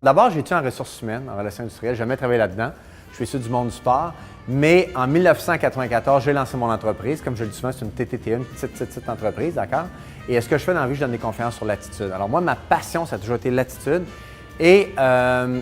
D'abord, j'ai étudié en ressources humaines, en relations industrielles. J'ai jamais travaillé là-dedans. Je suis issu du monde du sport. Mais en 1994, j'ai lancé mon entreprise. Comme je le dis souvent, c'est une TTTA, une petite entreprise, d'accord? Et ce que je fais dans la vie, je donne des conférences sur l'attitude. Alors moi, ma passion, ça a toujours été l'attitude. Et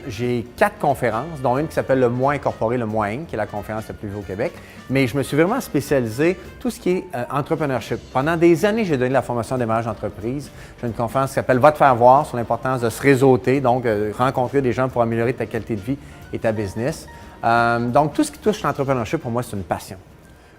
j'ai 4 conférences, dont une qui s'appelle le Moi incorporé, le Moi Inc., qui est la conférence la plus vue au Québec. Mais je me suis vraiment spécialisé tout ce qui est entrepreneurship. Pendant des années, j'ai donné de la formation en démarrage d'entreprise. J'ai une conférence qui s'appelle Va te faire voir sur l'importance de se réseauter, donc rencontrer des gens pour améliorer ta qualité de vie et ta business. Donc, tout ce qui touche l'entrepreneurship, pour moi, c'est une passion.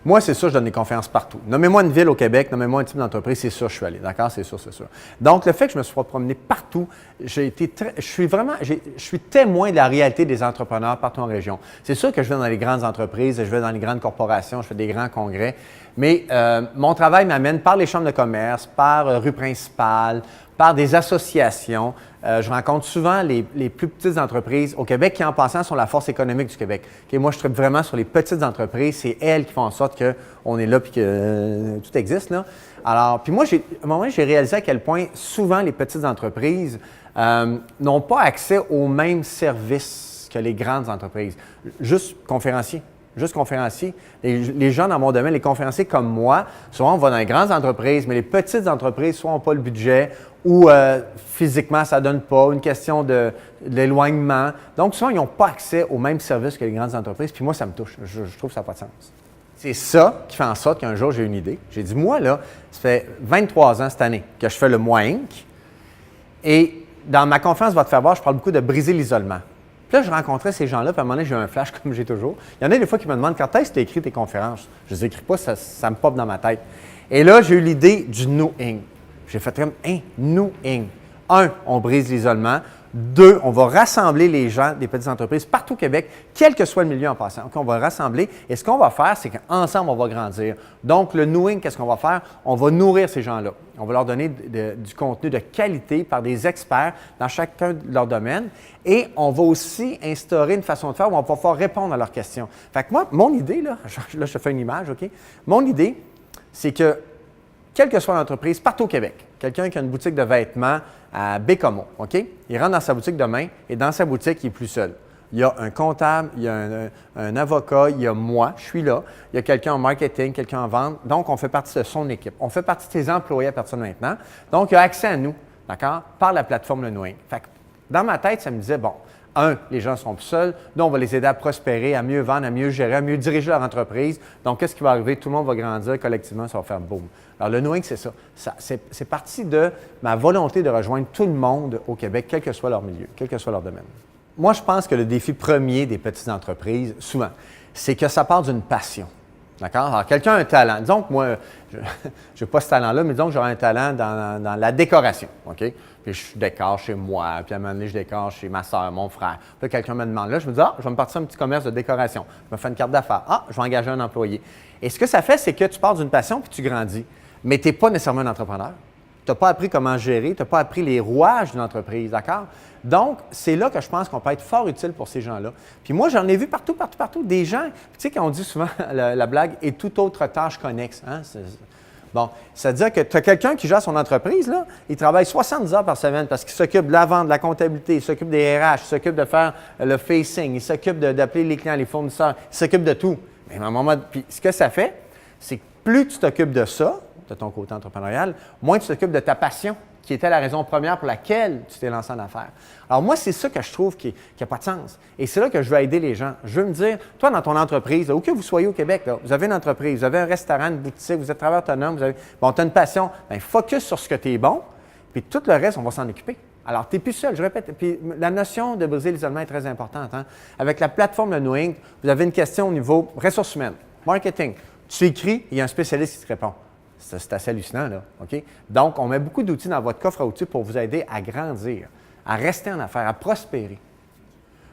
Moi, c'est sûr, je donne des conférences partout. Nommez-moi une ville au Québec, nommez-moi un type d'entreprise, c'est sûr, je suis allé. D'accord? C'est sûr, c'est sûr. Donc, le fait que je me suis promené partout, je suis témoin de la réalité des entrepreneurs partout en région. C'est sûr que je vais dans les grandes entreprises, je vais dans les grandes corporations, je fais des grands congrès, mais mon travail m'amène par les chambres de commerce, par rue principale, par des associations. Je rencontre souvent les plus petites entreprises au Québec qui, en passant, sont la force économique du Québec. Okay, moi, je tripe vraiment sur les petites entreprises. C'est elles qui font en sorte qu'on est là et que tout existe, là. Alors, puis moi, à un moment, j'ai réalisé à quel point souvent les petites entreprises n'ont pas accès aux mêmes services que les grandes entreprises. Juste conférencier. Les gens dans mon domaine, les conférenciers comme moi, souvent on va dans les grandes entreprises, mais les petites entreprises, soit n'ont pas le budget ou physiquement ça ne donne pas, une question de l'éloignement. Donc souvent, ils n'ont pas accès aux mêmes services que les grandes entreprises. Puis moi, ça me touche. Je trouve que ça n'a pas de sens. C'est ça qui fait en sorte qu'un jour, j'ai eu une idée. J'ai dit, moi, là, ça fait 23 ans cette année que je fais le Moi Inc. Et dans ma conférence Va te faire voir, je parle beaucoup de briser l'isolement. Puis là, je rencontrais ces gens-là, puis à un moment donné, j'ai eu un flash comme j'ai toujours. Il y en a des fois qui me demandent quand est-ce que tu écris tes conférences. Je ne les écris pas, ça me pop dans ma tête. Et là, j'ai eu l'idée du Nous Inc. J'ai fait comme, Nous Inc. 1, on brise l'isolement. 2, on va rassembler les gens des petites entreprises partout au Québec, quel que soit le milieu en passant. Okay, on va rassembler. Et ce qu'on va faire, c'est qu'ensemble, on va grandir. Donc, le Nous Inc., qu'est-ce qu'on va faire? On va nourrir ces gens-là. On va leur donner du contenu de qualité par des experts dans chacun de leurs domaines. Et on va aussi instaurer une façon de faire où on va pouvoir répondre à leurs questions. Fait que moi, mon idée, là, je te fais une image, OK? Mon idée, c'est que, quelle que soit l'entreprise, partout au Québec, quelqu'un qui a une boutique de vêtements à Bécomo, OK? Il rentre dans sa boutique demain et dans sa boutique, il n'est plus seul. Il y a un comptable, il y a un avocat, il y a moi, je suis là. Il y a quelqu'un en marketing, quelqu'un en vente. Donc, on fait partie de son équipe. On fait partie de ses employés à partir de maintenant. Donc, il y a accès à nous, d'accord, par la plateforme Le Nous Inc. Fait que, dans ma tête, ça me disait, bon, 1, les gens sont plus seuls. 2, on va les aider à prospérer, à mieux vendre, à mieux gérer, à mieux diriger leur entreprise. Donc, qu'est-ce qui va arriver? Tout le monde va grandir collectivement, ça va faire boum. Alors, le Nous Inc., c'est ça. C'est parti de ma volonté de rejoindre tout le monde au Québec, quel que soit leur milieu, quel que soit leur domaine. Moi, je pense que le défi premier des petites entreprises, souvent, c'est que ça part d'une passion. D'accord? Alors, quelqu'un a un talent. Disons que moi, je n'ai pas ce talent-là, mais disons que j'aurais un talent dans la décoration. OK? Puis je décore chez moi, puis à un moment donné, je décore chez ma soeur, mon frère. Puis quelqu'un me demande là, je me dis, je vais me partir un petit commerce de décoration. Je me fais une carte d'affaires. Je vais engager un employé. Et ce que ça fait, c'est que tu pars d'une passion puis tu grandis. Mais tu n'es pas nécessairement un entrepreneur. Tu n'as pas appris comment gérer, tu n'as pas appris les rouages d'une entreprise, d'accord? Donc, c'est là que je pense qu'on peut être fort utile pour ces gens-là. Puis moi, j'en ai vu partout, des gens, tu sais, qu'on dit souvent la blague « et toute autre tâche connexe hein? ». Bon, c'est-à-dire que tu as quelqu'un qui gère son entreprise, là, il travaille 70 heures par semaine parce qu'il s'occupe de la vente, de la comptabilité, il s'occupe des RH, il s'occupe de faire le facing, il s'occupe d'appeler les clients, les fournisseurs, il s'occupe de tout. Mais à un moment, puis ce que ça fait, c'est que plus tu t'occupes de ça, de ton côté entrepreneurial, moins tu t'occupes de ta passion, qui était la raison première pour laquelle tu t'es lancé en affaires. Alors moi, c'est ça que je trouve qui n'a pas de sens. Et c'est là que je veux aider les gens. Je veux me dire, toi, dans ton entreprise, où que vous soyez au Québec, là, vous avez une entreprise, vous avez un restaurant, une boutique, vous êtes travailleur autonome, tu as une passion, bien, focus sur ce que tu es bon, puis tout le reste, on va s'en occuper. Alors, tu n'es plus seul, je répète. Puis la notion de briser l'isolement est très importante. Hein? Avec la plateforme Le Nous Inc., vous avez une question au niveau ressources humaines, marketing. Tu écris, il y a un spécialiste qui te répond. C'est assez hallucinant, là. OK? Donc, on met beaucoup d'outils dans votre coffre à outils pour vous aider à grandir, à rester en affaires, à prospérer.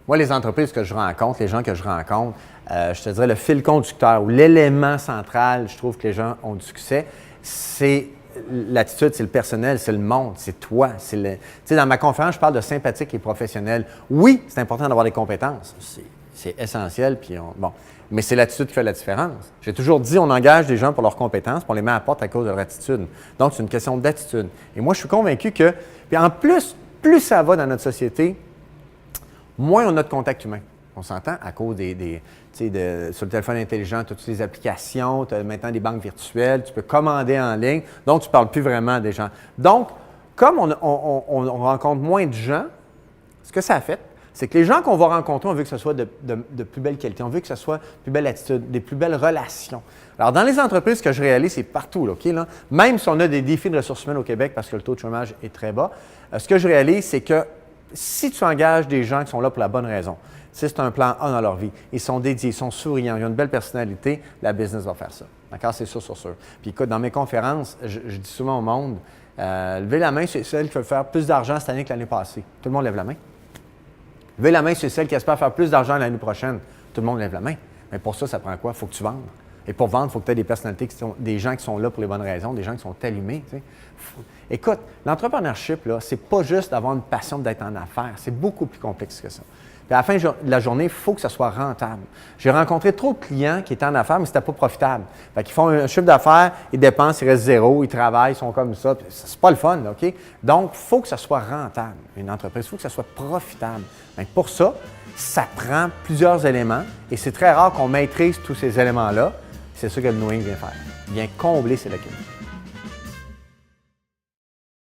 Moi, les entreprises que je rencontre, les gens que je rencontre, je te dirais le fil conducteur ou l'élément central, je trouve que les gens ont du succès, c'est l'attitude, c'est le personnel, c'est le monde, c'est toi. Tu sais, dans ma conférence, je parle de sympathique et professionnel. Oui, c'est important d'avoir des compétences. C'est essentiel, puis bon. Mais c'est l'attitude qui fait la différence. J'ai toujours dit, on engage des gens pour leurs compétences, puis on les met à porte à cause de leur attitude. Donc, c'est une question d'attitude. Et moi, je suis convaincu que, puis en plus ça va dans notre société, moins on a de contact humain. On s'entend à cause sur le téléphone intelligent, tu as toutes les applications, tu as maintenant des banques virtuelles, tu peux commander en ligne, donc tu ne parles plus vraiment des gens. Donc, comme on rencontre moins de gens, ce que ça a fait, c'est que les gens qu'on va rencontrer, on veut que ce soit de plus belle qualité, on veut que ce soit plus belle attitude, des plus belles relations. Alors, dans les entreprises, ce que je réalise, c'est partout, là, OK, là, même si on a des défis de ressources humaines au Québec parce que le taux de chômage est très bas, ce que je réalise, c'est que si tu engages des gens qui sont là pour la bonne raison, si c'est un plan A dans leur vie, ils sont dédiés, ils sont souriants, ils ont une belle personnalité, la business va faire ça. D'accord? C'est sûr, sûr, sûr. Puis écoute, dans mes conférences, je dis souvent au monde, levez la main, c'est celle qui veut faire plus d'argent cette année que l'année passée. Tout le monde lève la main. Levez la main, c'est celle qui espère faire plus d'argent l'année prochaine. Tout le monde lève la main. Mais pour ça prend quoi? Il faut que tu vendes. Et pour vendre, il faut que tu aies des personnalités, des gens qui sont là pour les bonnes raisons, des gens qui sont allumés. Tu sais. Écoute, l'entrepreneurship, ce n'est pas juste d'avoir une passion d'être en affaires. C'est beaucoup plus complexe que ça. Puis à la fin de la journée, il faut que ça soit rentable. J'ai rencontré trop de clients qui étaient en affaires, mais ce n'était pas profitable. Fait qu'ils font un chiffre d'affaires, ils dépensent, ils restent zéro, ils travaillent, ils sont comme ça. C'est pas le fun, là, OK? Donc, il faut que ça soit rentable, une entreprise. Il faut que ça soit profitable. Donc, pour ça, ça prend plusieurs éléments et c'est très rare qu'on maîtrise tous ces éléments-là. C'est ça que le Knowing vient faire. Il vient combler ces lacunes.